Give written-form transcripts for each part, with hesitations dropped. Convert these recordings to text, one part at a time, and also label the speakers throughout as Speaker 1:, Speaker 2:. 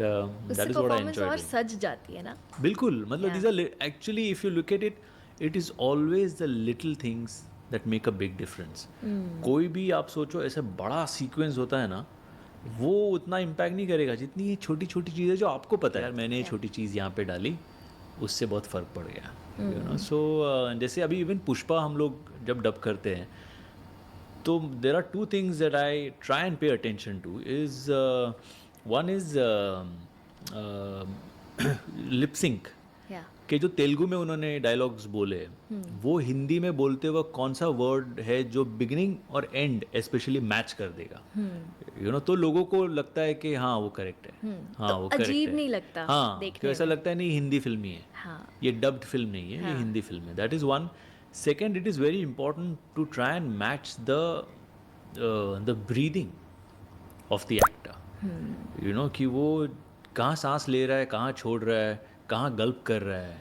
Speaker 1: And
Speaker 2: उससे
Speaker 1: that is what I
Speaker 2: performance
Speaker 1: enjoy
Speaker 2: और
Speaker 1: doing.
Speaker 2: सज जाती है ना।
Speaker 1: बिल्कुल, मतलब
Speaker 2: yeah
Speaker 1: these are actually if you look at it, it is always the little things that make a big difference. कोई भी आप सोचो ऐसे बड़ा सीक्वेंस होता है ना, वो उतना इम्पैक्ट नहीं करेगा जितनी ये छोटी छोटी चीज़ें जो आपको पता है यार मैंने ये
Speaker 2: या
Speaker 1: छोटी चीज़ यहाँ पे डाली, उससे बहुत फ़र्क पड़ गया। यू नो, सो जैसे अभी इवन पुष्पा हम लोग जब डब करते हैं, तो there are two things that I try and pay attention to is, one is lip sync
Speaker 2: या
Speaker 1: के जो तेलुगु में उन्होंने डायलॉग्स बोले, वो हिंदी में बोलते वक्त कौन सा वर्ड है जो बिगिनिंग और एंड स्पेशली मैच कर देगा। यू नो, तो लोगों को लगता है कि हाँ वो करेक्ट है,
Speaker 2: तो
Speaker 1: हाँ वो करेक्ट
Speaker 2: अजीब
Speaker 1: है।
Speaker 2: नहीं लगता
Speaker 1: हाँ, तो
Speaker 2: देखने
Speaker 1: ऐसा
Speaker 2: में।
Speaker 1: लगता है नहीं हिंदी फिल्म ही है,
Speaker 2: हाँ
Speaker 1: ये डब्ड फिल्म नहीं है, ये
Speaker 2: हाँ
Speaker 1: हिंदी फिल्म है। That is one. Second, it is very important to try and match the breathing of the actor. You know कि वो कहाँ सांस ले रहा है, कहाँ छोड़ रहा है, कहाँ गल्प कर रहा है।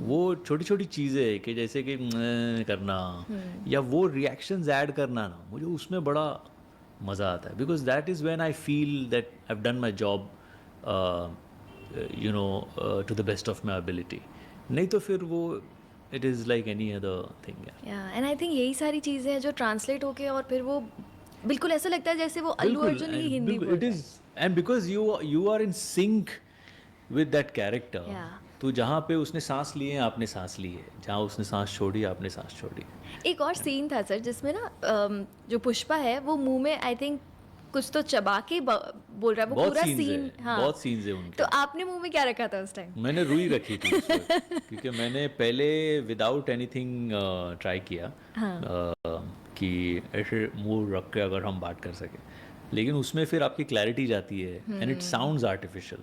Speaker 1: वो छोटी छोटी चीज़ें कि जैसे कि करना या वो रिएक्शंस ऐड करना ना, मुझे उसमें बड़ा मज़ा आता है, because that is when I feel that I have done my job you know to the best of my ability. नहीं तो फिर वो it is like any other thing.
Speaker 2: Yeah and I think यही सारी चीज़ें हैं जो ट्रांसलेट होके और फिर वो बिल्कुल ऐसा लगता है जैसे वो अल्लू
Speaker 1: बिल्कुल,
Speaker 2: अर्जुन ही
Speaker 1: एंड
Speaker 2: हिंदी
Speaker 1: बिल्कुल
Speaker 2: बोल
Speaker 1: इट
Speaker 2: रहे
Speaker 1: इज़,
Speaker 2: हैं।
Speaker 1: And because you are in sync with that character.
Speaker 2: या
Speaker 1: तो जहाँ पे उसने सांस लिए आपने सांस ली है, जहाँ उसने सांस छोड़ी आपने सांस छोड़ी।
Speaker 2: एक और सीन था सर जिसमें ना जो पुष्पा है वो मुंह में आई थिंक कुछ तो चबा के बोल रहा है, वो
Speaker 1: बहुत
Speaker 2: पूरा
Speaker 1: सीन्स
Speaker 2: सीन।
Speaker 1: है,
Speaker 2: हाँ,
Speaker 1: बहुत सीन्स है
Speaker 2: तो
Speaker 1: उनके।
Speaker 2: आपने मुंह में क्या रखा था उस टाइम?
Speaker 1: मैंने रुई रखी थी उस वक्त, क्योंकि मैंने पहले विदाउट एनीथिंग ट्राई किया
Speaker 2: हाँ
Speaker 1: कि ऐसे मुंह रख के अगर हम बात कर सकें, लेकिन उसमें फिर आपकी क्लैरिटी जाती है and it sounds artificial.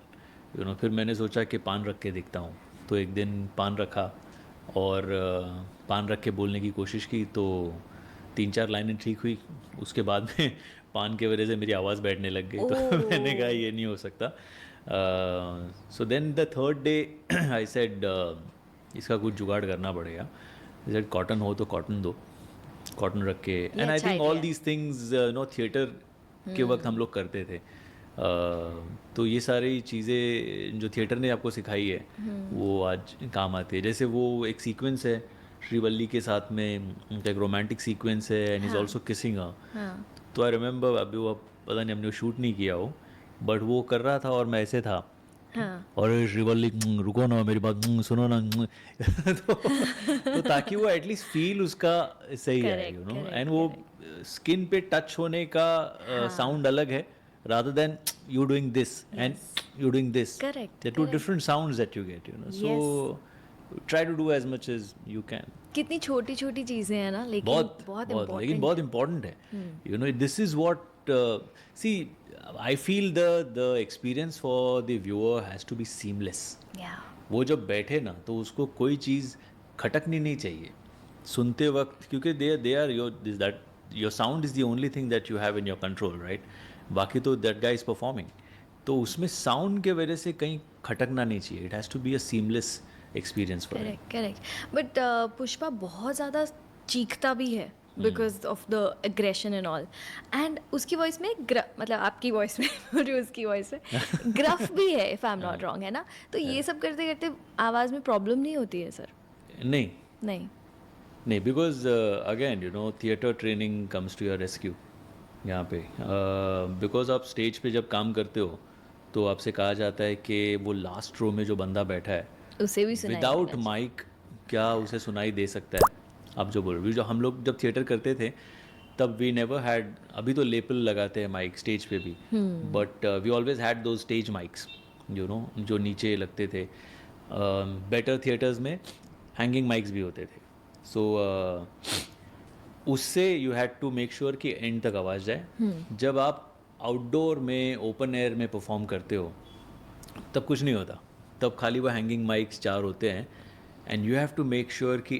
Speaker 1: You know, फिर मैंने सोचा कि पान रख के दिखता हूँ, तो एक दिन पान रखा और पान रख के बोलने की कोशिश की, तो 3-4 लाइनें ठीक हुई। उसके बाद में पान के वजह से मेरी आवाज़ बैठने लग गई,
Speaker 2: ओ
Speaker 1: तो मैंने कहा ये नहीं हो सकता। So then the third day I said इसका कुछ जुगाड़ करना पड़ेगा। सेड कॉटन हो तो कॉटन दो, कॉटन रख के।
Speaker 2: ये
Speaker 1: एंड आई
Speaker 2: अच्छा
Speaker 1: थिंक ऑल
Speaker 2: आइडिया है।
Speaker 1: दीज थिंग्स नो थिएटर के वक्त हम लोग करते थे। तो ये सारी चीज़ें जो थिएटर ने आपको सिखाई है वो आज काम आती है। जैसे वो एक सीक्वेंस है श्रीवल्ली के साथ में, उनका एक रोमांटिक सीक्वेंस है एंड इज़
Speaker 2: हाँ
Speaker 1: ऑल्सो किसिंग।
Speaker 2: हाँ
Speaker 1: तो आई रिमेंबर, अभी वो पता नहीं हमने वो शूट नहीं किया हो, बट वो कर रहा था और मैं ऐसे था,
Speaker 2: हाँ
Speaker 1: और श्रीवल्ली रुको ना मेरी बात, सुनो ना। तो ताकि वो एटलीस्ट फील उसका सही आए, you
Speaker 2: correct
Speaker 1: no,
Speaker 2: correct
Speaker 1: and वो
Speaker 2: करेक्ट।
Speaker 1: स्किन पे टच होने का
Speaker 2: हाँ
Speaker 1: साउंड अलग है, rather than you doing this and
Speaker 2: yes
Speaker 1: you doing this.
Speaker 2: Correct
Speaker 1: They're two
Speaker 2: correct
Speaker 1: different sounds that you get, you know. So
Speaker 2: yes.
Speaker 1: try to do as much as you can.
Speaker 2: कितनी छोटी छोटी चीज़ें हैं ना, लेकिन
Speaker 1: बहुत
Speaker 2: बहुत
Speaker 1: बहुत, लेकिन
Speaker 2: इम्पोर्टेंट
Speaker 1: बहुत
Speaker 2: है।
Speaker 1: इम्पोर्टेंट है। You know, this is what see I feel the experience for the viewer has to be seamless.
Speaker 2: Yeah
Speaker 1: वो जब बैठे ना तो उसको कोई चीज़ खटकनी नहीं चाहिए सुनते वक्त, क्योंकि they are your this that your sound is the only thing that you have in your control, right. बाकी तो दैट गाय इज़ परफॉर्मिंग, तो उसमें साउंड के वजह से कहीं खटकना नहीं चाहिए। It has to be a seamless experience for him.
Speaker 2: Correct correct. But Pushpa बहुत ज़्यादा चीखता भी है because of the aggression and all, and उसकी वॉइस में मतलब आपकी वॉइस में और उसकी वॉइस में ग्रफ भी है, if I am not wrong, है ना? तो ये सब करते करते आवाज़ में प्रॉब्लम नहीं होती है सर?
Speaker 1: नहीं
Speaker 2: नहीं।
Speaker 1: नहीं, because again you know theatre training comes to your rescue यहाँ पे। बिकॉज आप स्टेज पे जब काम करते हो तो आपसे कहा जाता है कि वो लास्ट रो में जो बंदा बैठा है
Speaker 2: उसे भी सुनाई
Speaker 1: विदाउट
Speaker 2: देना
Speaker 1: माइक क्या उसे सुनाई दे सकता है? आप जो बोल रहे हो, जो हम लोग जब थिएटर करते थे तब वी नेवर हैड, अभी तो लेपल लगाते हैं माइक स्टेज पे भी, बट वी ऑलवेज हैड दो स्टेज माइक्स, यू नो, जो नीचे लगते थे। बेटर थिएटर्स में हैंगिंग माइक्स भी होते थे। सो उससे you had to make sure कि एंड तक आवाज़ जाए। जब आप आउटडोर में ओपन एयर में परफॉर्म करते हो तब कुछ नहीं होता, तब खाली वो हैंगिंग माइक्स 4 होते हैं and you have to make sure कि